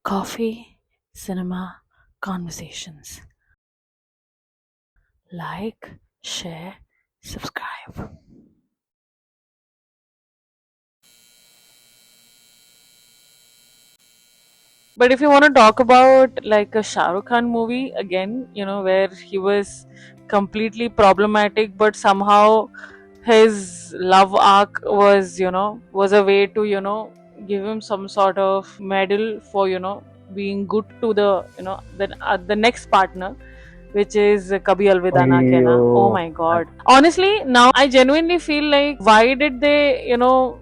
Coffee Cinema Conversations. Like, share, subscribe. But if you want to talk about like a Shah Rukh Khan movie again, where he was completely problematic, but somehow his love arc was, was a way to, give him some sort of medal for, being good to the next partner, which is Kabhi Alvida Na Kehna. Oh Ayo, my god. Honestly, now I genuinely feel like why did they,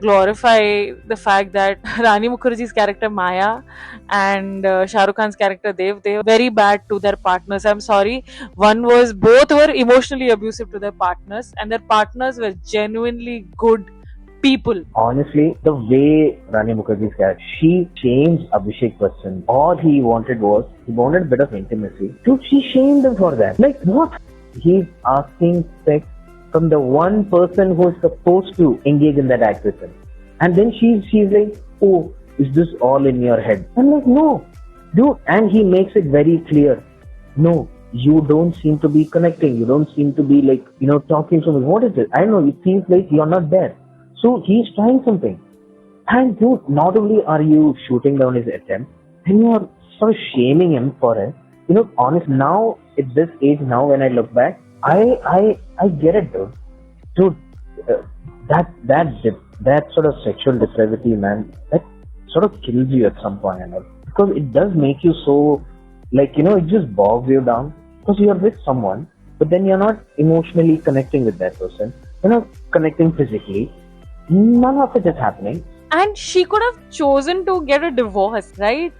glorify the fact that Rani Mukherjee's character Maya and Shah Rukh Khan's character Dev, they were very bad to their partners. I'm sorry. Both were emotionally abusive to their partners, and their partners were genuinely good people. honestly, the way Rani Mukherjee's character, she changed Abhishek Bachchan. All he wanted was, he wanted a bit of intimacy. Dude, she shamed him for that. Like, what? He's asking sex from the one person who is supposed to engage in that act with him. And then she's like, oh, is this all in your head? I'm like, no. Dude, and he makes it very clear. No, you don't seem to be connecting. You don't seem to be like, talking to me. What is it? I don't know. It seems like you're not there. So he's trying something. And dude, not only are you shooting down his attempt, then you are sort of shaming him for it. Honest, now at this age, now when I look back, I get it, dude. Dude, uh, that sort of sexual depravity, man, that sort of kills you at some point, because it does make you so, like, it just bogs you down because you're with someone, but then you're not emotionally connecting with that person. You're not connecting physically. None of it is happening. And she could have chosen to get a divorce, right?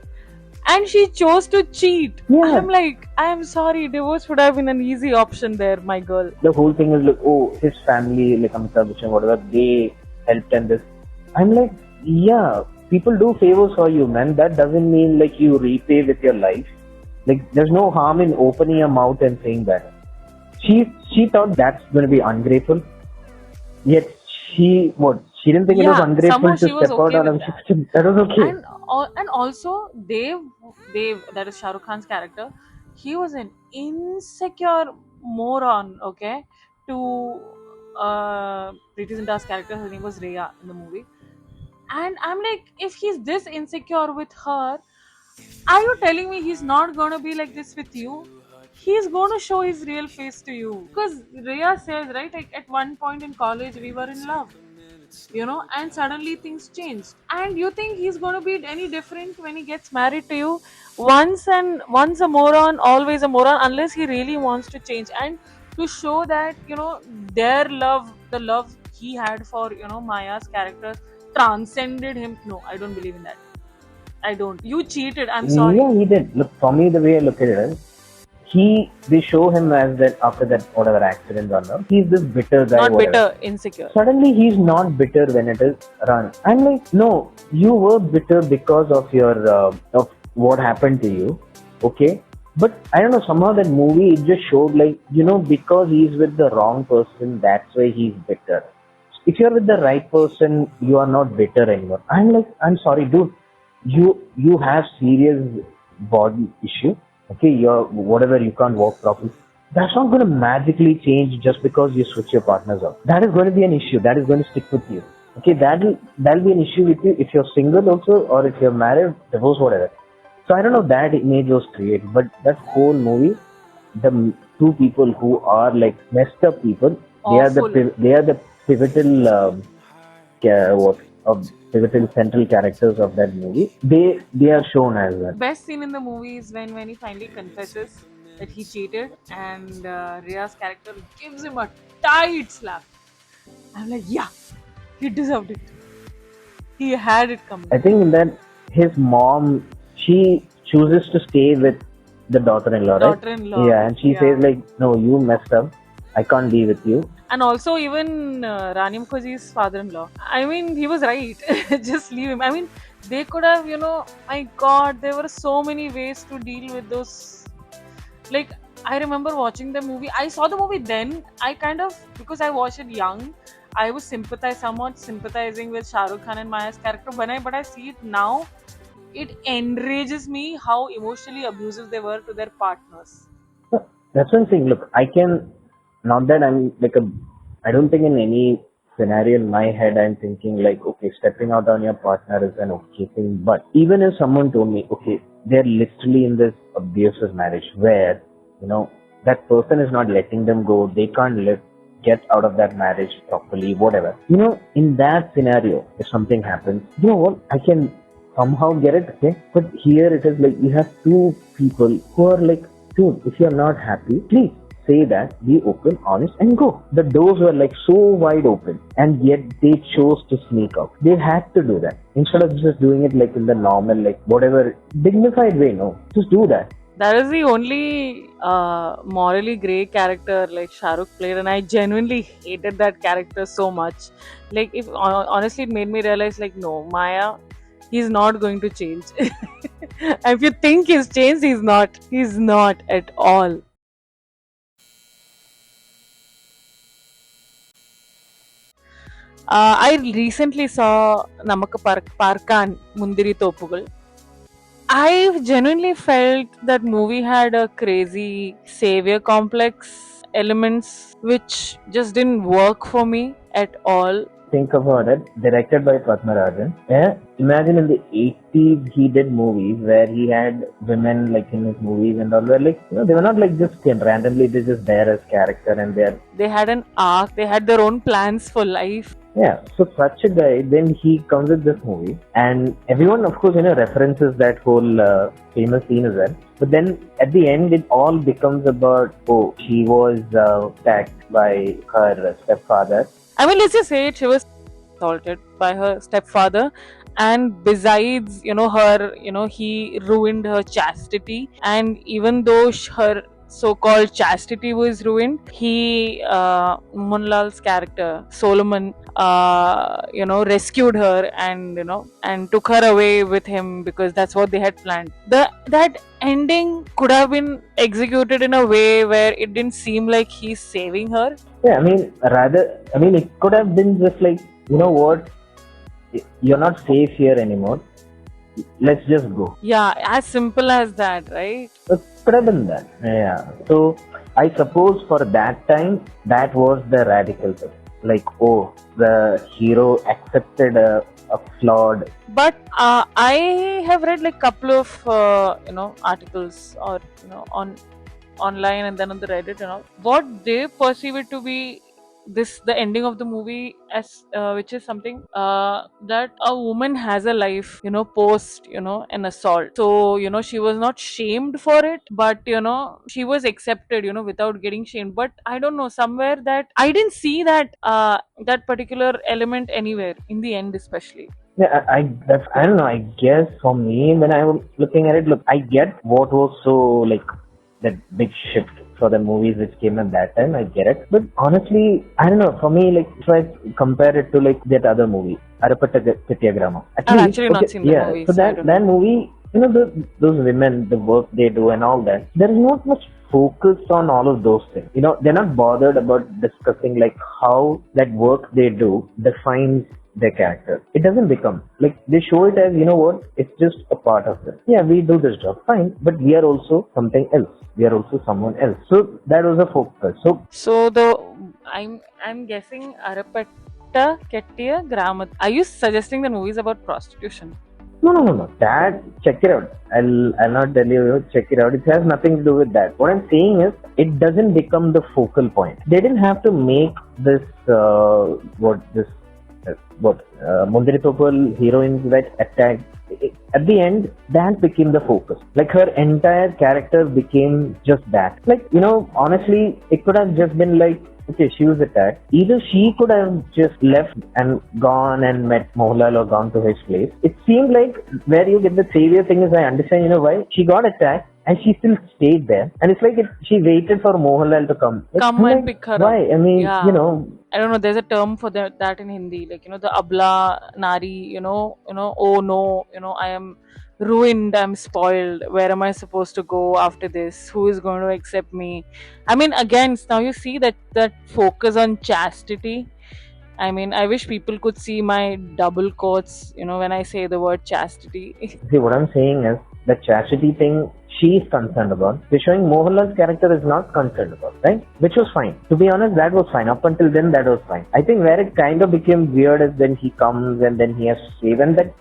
And she chose to cheat. Yeah. I'm like, I'm sorry, divorce would have been an easy option there, my girl. The whole thing is like, oh, his family, like Amitabh Bachchan, whatever, they helped and this. I'm like, yeah, people do favors for you, man. That doesn't mean like you repay with your life. Like, there's no harm in opening your mouth and saying that. She thought that's going to be ungrateful. Yet she didn't think it was ungrateful to step out on him. That was okay. And also Dev, that is Shah Rukh Khan's character, he was an insecure moron, okay, to Preeti Zinta's character. Her name was Rhea in the movie. And I'm like, if he's this insecure with her, are you telling me he's not gonna be like this with you? He's gonna show his real face to you. Because Rhea says, right, like at one point in college we were in love, and suddenly things changed. And you think he's gonna be any different when he gets married to you? Once a moron, always a moron, unless he really wants to change. And to show that, their love, the love he had for, Maya's character transcended him. No, I don't believe in that. I don't. You cheated. I'm sorry. Yeah, he did. Look, for me, the way I look at it is, they show him as that after that whatever accident or not, he's this bitter guy. Not whatever. bitter, insecure. Suddenly he's not bitter when it is run. I'm like, no, you were bitter because of your of what happened to you, okay? But I don't know, somehow that movie, it just showed like, because he's with the wrong person, that's why he's bitter. If you're with the right person, you are not bitter anymore. I'm like, I'm sorry, dude. You have serious body issue. Okay, whatever, you can't walk properly. That's not going to magically change just because you switch your partners out. That is going to be an issue. That is going to stick with you. Okay, that'll be an issue with you if you're single also, or if you're married, divorce, whatever. So I don't know, that image was created, but that whole movie, the two people who are like messed up people, they are the pivotal pivotal central characters of that movie. They are shown as that. Best scene in the movie is when he finally confesses that he cheated, and Rhea's character gives him a tight slap. I'm like, yeah, he deserved it. He had it coming. I think that his mom, she chooses to stay with the daughter-in-law, right? Daughter-in-law. Yeah, and she says like, no, you messed up. I can't be with you. And also even Rani Mukherjee's father-in-law. I mean, he was right. Just leave him. I mean, they could have, my God, there were so many ways to deal with those. Like, I remember watching the movie. I saw the movie then. Because I watched it young, I was somewhat sympathizing with Shah Rukh Khan and Maya's character. But I see it now, it enrages me how emotionally abusive they were to their partners. That's one thing. Look, I can, not that I'm like a, I don't think in any scenario in my head I'm thinking like, okay, stepping out on your partner is an okay thing. But even if someone told me, okay, they're literally in this abusive marriage where, you know, that person is not letting them go, they can't get out of that marriage properly, whatever. You know, in that scenario, if something happens, you know what, I can somehow get it, okay? But here it is like you have two people who are like, dude, if you're not happy, please say that, be open, honest, and go. The doors were like so wide open, and yet they chose to sneak out. They had to do that instead of just doing it like in the normal, like whatever dignified way. No, just do that. That is the only morally grey character like Shah Rukh played, and I genuinely hated that character so much. Like, if honestly, it made me realize, like, no, Maya, he's not going to change. If you think he's changed, he's not. He's not at all. I recently saw Namukku Parkkan Munthirithoppukal. I genuinely felt that movie had a crazy savior complex elements which just didn't work for me at all. Think about it, directed by Padmarajan. Yeah, imagine in the 80s he did movies where he had women like in his movies and all were like, you know, they were not like just randomly, they just there as character and They had an arc, they had their own plans for life. yeah, so such a guy, then he comes with this movie, and everyone, of course, you know, references that whole famous scene as well. But then at the end, it all becomes about, oh, she was attacked by her stepfather. I mean, let's just say it, she was assaulted by her stepfather. And besides, he ruined her chastity. And even though her so-called chastity was ruined, Munlal's character Solomon, rescued her and took her away with him because that's what they had planned. That ending could have been executed in a way where it didn't seem like he's saving her. Yeah, it could have been just like, you know what, you're not safe here anymore. Let's just go. Yeah, as simple as that, right? It could have been that. Yeah. So I suppose for that time, that was the radical thing. Like, oh, the hero accepted a flawed. But I have read like couple of articles or online and then on the Reddit and all. What they perceive it to be the ending of the movie as which is something that a woman has a life post an assault. So she was not shamed for it, but she was accepted without getting shamed. But I don't know, somewhere that I didn't see that particular element anywhere in the end, especially. Yeah, I don't know. I guess for me, when I was looking at it, look, I get what was so like that big shift for the movies which came at that time. I get it, but honestly, I don't know. For me, like if I compare it to like that other movie, Arapatagama. I've actually not seen the movie. So that movie, you know, those women, the work they do and all that, there is not much focus on all of those things. You know, they're not bothered about discussing like how that work they do defines their character. It doesn't become like they show it as, you know what, it's just a part of it. Yeah, we do this job, fine, but we are also something else. We are also someone else. So that was a focus. I'm guessing Arapatta Kettiya Gramat. Are you suggesting the movies about prostitution? No. That, check it out. I'll not tell you, check it out. It has nothing to do with that. What I'm saying is, it doesn't become the focal point. They didn't have to make this, Munthirithoppukal heroines that attacked. At the end, that became the focus. Like her entire character became just that. Like, you know, honestly, it could have just been like, okay, she was attacked. Either she could have just left and gone and met Mohanlal or gone to his place. It seemed like where you get the savior thing is, I understand, you know why? She got attacked and she still stayed there. And it's like she waited for Mohanlal to come. And pick her why? up. I mean, Yeah. you know. I don't know, there's a term for that in Hindi. Like, the Abla Nari, oh no, I am ruined, I'm spoiled. Where am I supposed to go after this? Who is going to accept me? I mean, again, now you see that focus on chastity I mean, I wish people could see my double quotes, when I say the word chastity. See, what I'm saying is the chastity thing she is concerned about. We're showing Mohanlal's character is not concerned about, right? Which was fine. To be honest, that was fine. Up until then, that was fine. I think where it kind of became weird is when he comes and then he has to save, and that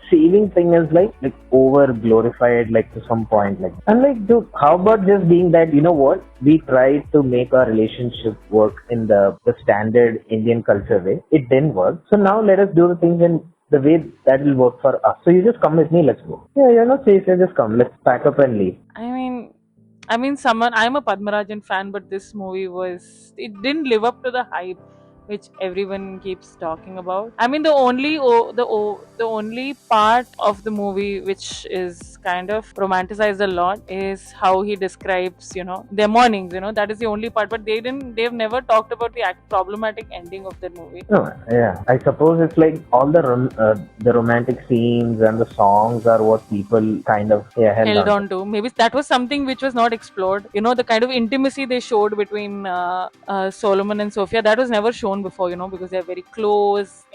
saving thing is like over glorified, like to some point. Like, I'm like, dude, how about just being that, you know what? We tried to make our relationship work in the standard Indian culture way. It didn't work. So now let us do the things in the way that will work for us. So you just come with me, let's go. Yeah, you're not safe, you just come. Let's pack up and leave. I mean, I'm a Padmarajan fan, but this movie it didn't live up to the hype which everyone keeps talking about. I mean, the only part of the movie which is kind of romanticized a lot is how he describes, their mornings. That is the only part. But they've never talked about the problematic ending of the movie. No, yeah. I suppose it's like all the romantic scenes and the songs are what people kind of held Held on on to. Maybe that was something which was not explored. The kind of intimacy they showed between Solomon and Sophia, that was never shown before. Because they're very close.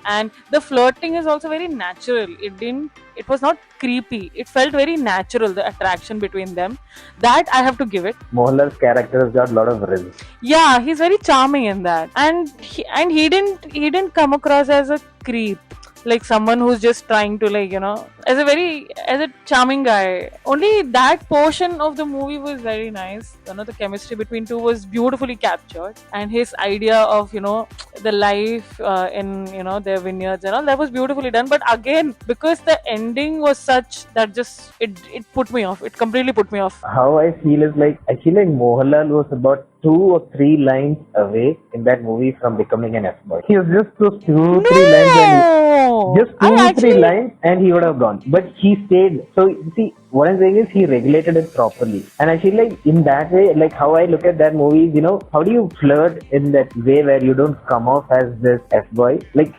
And the flirting is also very natural. It was not creepy. It felt very natural, the attraction between them. That I have to give it. Mohanlal's character has got a lot of risk. Yeah, he's very charming in that, and he didn't come across as a creep, like someone who's just trying to, like, as a charming guy. Only that portion of the movie was very nice. The chemistry between two was beautifully captured, and his idea of, the life in, their vineyards and all, that was beautifully done. But again, because the ending was such that just it put me off. It completely put me off. How I feel is like, I feel like Mohanlal was about 2 or 3 lines away in that movie from becoming an F-boy. He was just those 2 3 lines and just I 2 3 actually lines and he would have gone. But he stayed. So see, what I'm saying is he regulated it properly. And I feel like in that way, like how I look at that movie, how do you flirt in that way where you don't come off as this F-boy? Like,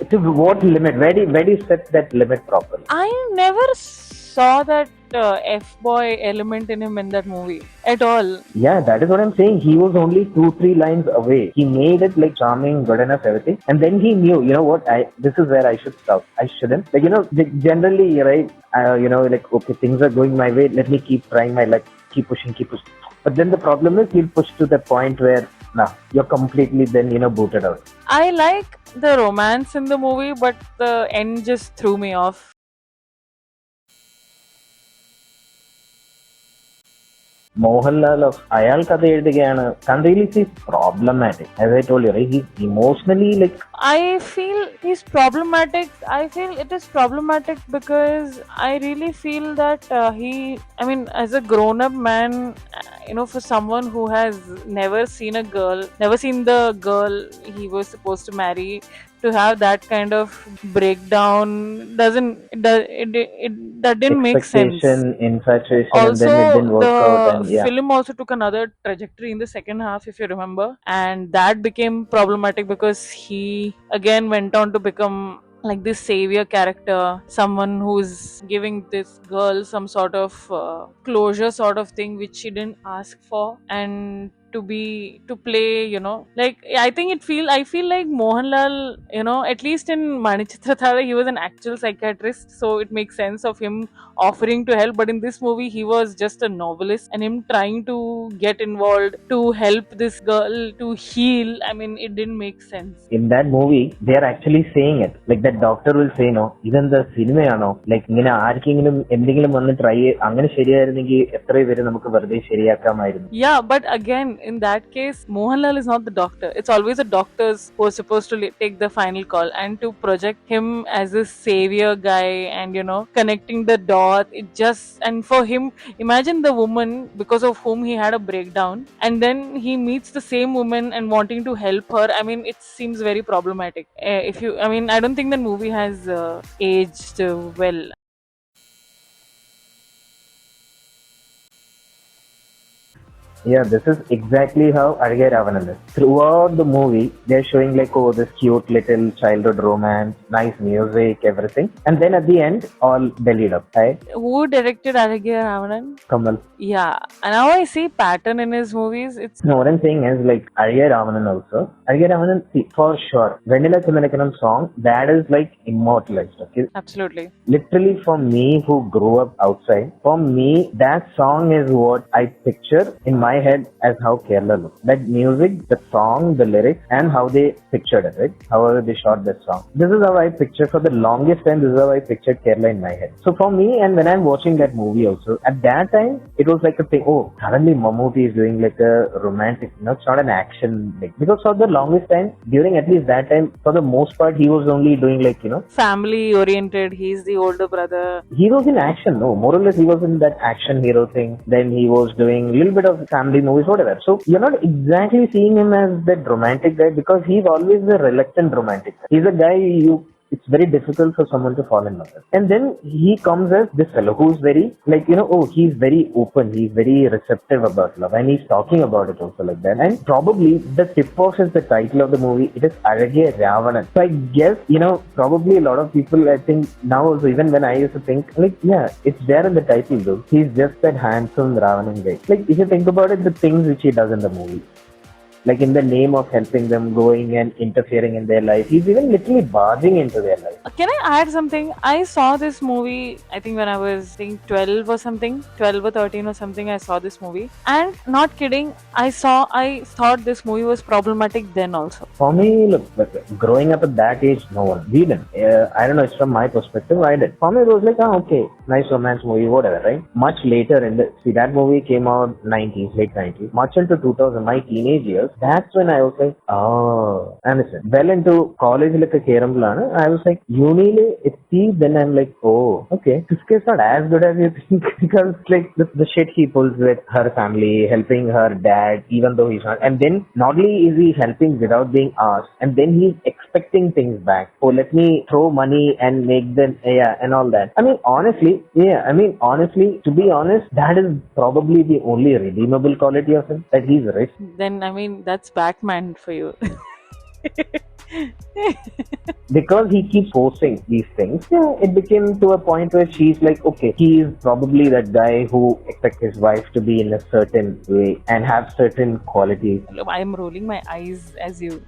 to what limit? Where do you set that limit properly? I never saw that F-boy element in him in that movie at all. Yeah, that is what I'm saying. He was only 2 3 lines away. He made it like charming, good enough, everything. And then he knew, you know what, this is where I should stop. I shouldn't. Like, generally, right, like, okay, things are going my way. Let me keep trying my luck, keep pushing. But then the problem is he'll push to the point where, nah, you're completely then, booted out. I like the romance in the movie, but the end just threw me off. Mohanlal of Ayaal Kadhayezhuthukayanu can really see problematic. As I told you, right? He's emotionally like. I feel he's problematic. I feel it is problematic because I really feel that as a grown up man, for someone who has never seen the girl he was supposed to marry, to have that kind of breakdown that didn't make sense. Expectation, infatuation, and then it Also, didn't work out, the and yeah. film also took another trajectory in the second half, if you remember, and that became problematic because he again went on to become like this savior character, someone who's giving this girl some sort of closure sort of thing which she didn't ask for, and to play, like, I feel like Mohanlal, at least in Manichitra Thara, he was an actual psychiatrist, so it makes sense of him offering to help. But in this movie, he was just a novelist, and him trying to get involved to help this girl to heal. I mean, it didn't make sense. In that movie, they are actually saying it. Like, that doctor will say, no, even the cinema, like, ഇങ്ങനെ ആർക്കെങ്കിലും എന്തെങ്കിലും വന്ന് try അങ്ങനെ ശരിയായിരുന്നെങ്കിൽ എത്ര പേര് നമുക്ക് വെറുതെ ശരിയാക്കാമായിരുന്നു. Yeah, but again, in that case, Mohanlal is not the doctor. It's always the doctors who are supposed to take the final call, and to project him as a savior guy and, connecting the dot. And for him, imagine the woman because of whom he had a breakdown, and then he meets the same woman and wanting to help her. I mean, it seems very problematic. I don't think the movie has aged well. Yeah, this is exactly how Azhakiya Ravanan is. Throughout the movie, they're showing like, oh, this cute little childhood romance, nice music, everything. And then at the end, all bellied up, right? Who directed Azhakiya Ravanan? Kamal. Yeah, and now I see pattern in his movies. It's No, what I'm saying is like Ayaal Ravanan also. Ayaal Ravanan, see, for sure. Vanilla Chimalakanam song, that is like immortalized. Okay? absolutely. Literally for me who grew up outside, for me, that song is what I picture in my head as how Kerala looks. That music, the song, the lyrics, and how they pictured it, right? However they shot that song. This is how I picture, for the longest time, this is how I pictured Kerala in my head. So for me, and when I'm watching that movie also, at that time, it was like a thing, oh, suddenly Mammootty is doing like a romantic, it's not an action thing. Because for the longest time, during at least that time, for the most part, he was only doing like, Family oriented. He's the older brother. he was in action, no, more or less he was in that action hero thing. Then he was doing a little bit of family movies, whatever. So you're not exactly seeing him as that romantic guy because he's always a reluctant romantic guy. He's a guy it's very difficult for someone to fall in love with. And then he comes as this fellow who's very, like, he's very open, he's very receptive about love, and he's talking about it also like that. And probably the tip off is the title of the movie, it is Azhakiya Ravanan. So I guess, probably a lot of people, I think, now also, even when I used to think, like, yeah, it's there in the title though. He's just that handsome Ravanan guy. Like, if you think about it, the things which he does in the movie, like in the name of helping them, going and interfering in their life. He's even literally barging into their life. Can I add something? I saw this movie, I think when I was 12 or something, 12 or 13 or something, I saw this movie. And not kidding, I thought this movie was problematic then also. For me, look, growing up at that age, no one. We didn't. I don't know, it's from my perspective, I did. For me, it was like, okay, nice romance movie, whatever, right? Much later that movie came out 90s, late 90s. Much into 2000, my teenage years. That's when I was like, oh, I understand. Well into college, like a Kerala, I was like, then I'm like, oh, okay. This kid's not as good as you think because like the shit he pulls with her family, helping her dad, even though he's not. And then not only is he helping without being asked, and then he's expecting things back. Oh, let me throw money and make them, and all that. I mean, honestly, to be honest, that is probably the only redeemable quality of him, that he's rich. Then, that's Batman for you. Because he keeps forcing these things, it became to a point where she's like, okay, he is probably that guy who expects his wife to be in a certain way and have certain qualities. I'm rolling my eyes as you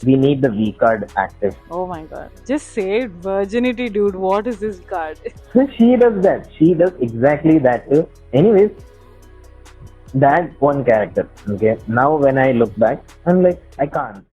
We need the V card active. Oh my god. Just say it, virginity, dude. What is this card? So she does that. She does exactly that too. Anyways, that one character. Okay. Now when I look back, I'm like, I can't.